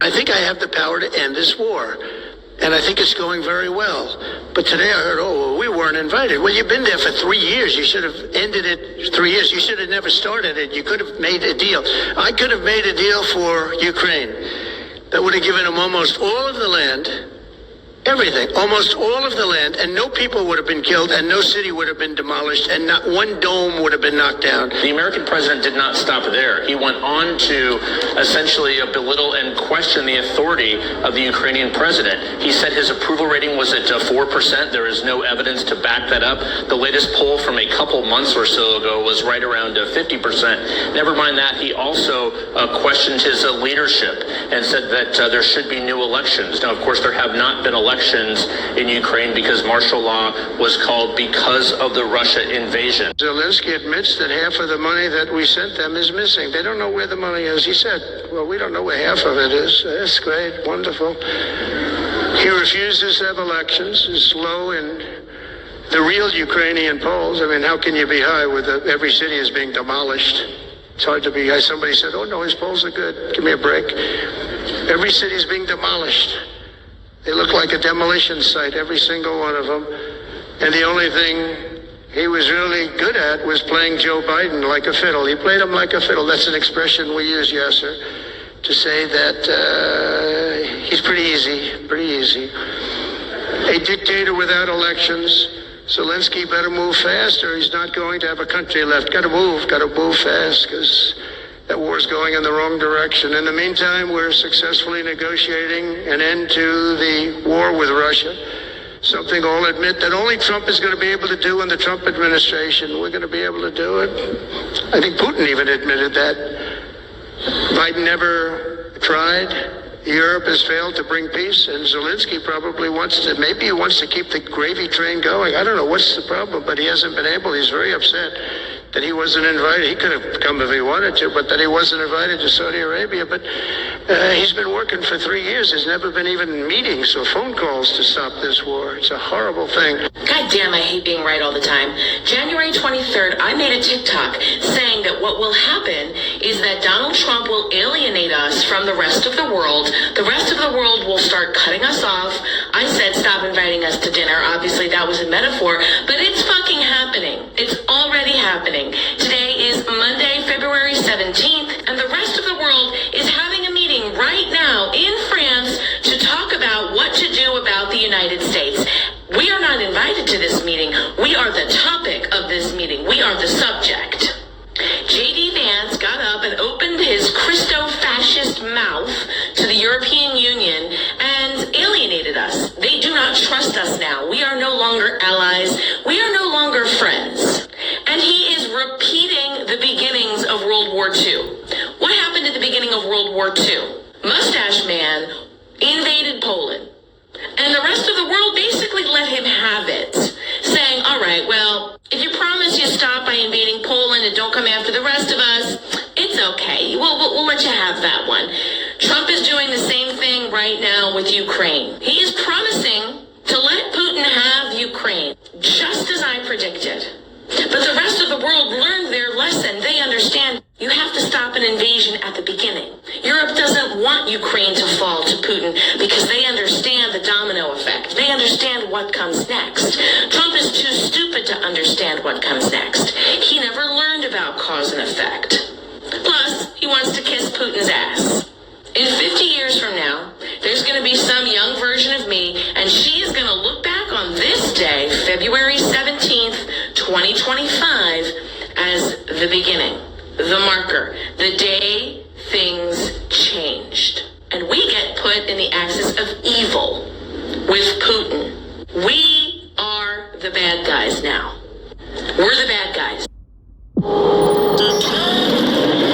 I think I have the power to end this war. And I think it's going very well. But today I heard, oh, well, we weren't invited. Well, you've been there for 3 years. You should have ended it 3 years. You should have never started it. You could have made a deal. I could have made a deal for Ukraine that would have given them almost all of the land, everything, almost all of the land, and no people would have been killed, and no city would have been demolished, and not one dome would have been knocked down. The American president did not stop there. He went on to essentially belittle and question the authority of the Ukrainian president. He said his approval rating was at 4%. There is no evidence to back that up. The latest poll from a couple months or so ago was right around 50%. Never mind that, he also questioned his leadership and said that there should be new elections. Now, of course, there have not been elections in Ukraine because martial law was called because of the Russia invasion. Zelensky admits that half of the money that we sent them is missing. They don't know where the money is. He said, well, we don't know where half of it is. That's great, wonderful. He refuses to have elections. It's low in the real Ukrainian polls. I mean, how can you be high with every city is being demolished? It's hard to be high. Somebody said, oh, no, his polls are good. Give me a break. Every city is being demolished. They look like a demolition site, every single one of them. And the only thing he was really good at was playing Joe Biden like a fiddle. He played him like a fiddle. That's an expression we use, Yasser, to say that he's pretty easy, pretty easy. A dictator without elections. Zelensky better move fast or he's not going to have a country left. Got to move fast because that war's going in the wrong direction. In the meantime, we're successfully negotiating an end to the war with Russia, something I'll admit that only Trump is going to be able to do in the Trump administration. We're going to be able to do it. I think Putin even admitted that. Biden never tried. Europe has failed to bring peace, and Zelensky probably maybe he wants to keep the gravy train going. I don't know what's the problem, but he hasn't been able. He's very upset that he wasn't invited. He could have come if he wanted to, but that he wasn't invited to Saudi Arabia. But he's been working for 3 years. There's never been even meetings or phone calls to stop this war. It's a horrible thing. God damn, I hate being right all the time. January 23rd, I made a TikTok saying that what will happen is that Donald Trump will alienate us from the rest of the world. The rest of the world will start cutting us off. I said stop inviting us to dinner. Obviously, that was a metaphor, but it's fucking happening. It's already happening. Today is Monday, February 17th, and the rest of the world is having a meeting right now in France to talk about what to do about the United States. We are not invited to this meeting. We are the topic of this meeting. We are the subject. J.D. Vance got up and opened his Christo-fascist mouth to the European Union and alienated us. They do not trust us now. We are no longer allies. We are no longer friends. And he is repeating the beginnings of World War II. What happened at the beginning of World War II? Mustache Man invaded Poland. And the rest of the world basically let him have it, saying, all right, well, if you promise you stop by invading Poland and don't come after the rest of us, it's okay. We'll let you have that one. Trump is doing the same thing right now with Ukraine. He is promising to let Putin have Ukraine, just as I predicted. But the rest of the world learned their lesson. They understand you have to stop an invasion at the beginning. Europe doesn't want Ukraine to fall to Putin because they understand the domino effect. They understand what comes next. Trump is too stupid to understand what comes next. He never learned about cause and effect. Plus, he wants to kiss Putin's ass. In 50 years from now, there's going to be some young version of me, and she is going to look back on this day, February 17th, 2025, as the beginning, the marker, the day things changed. And we get put in the axis of evil with Putin. We are the bad guys now. We're the bad guys.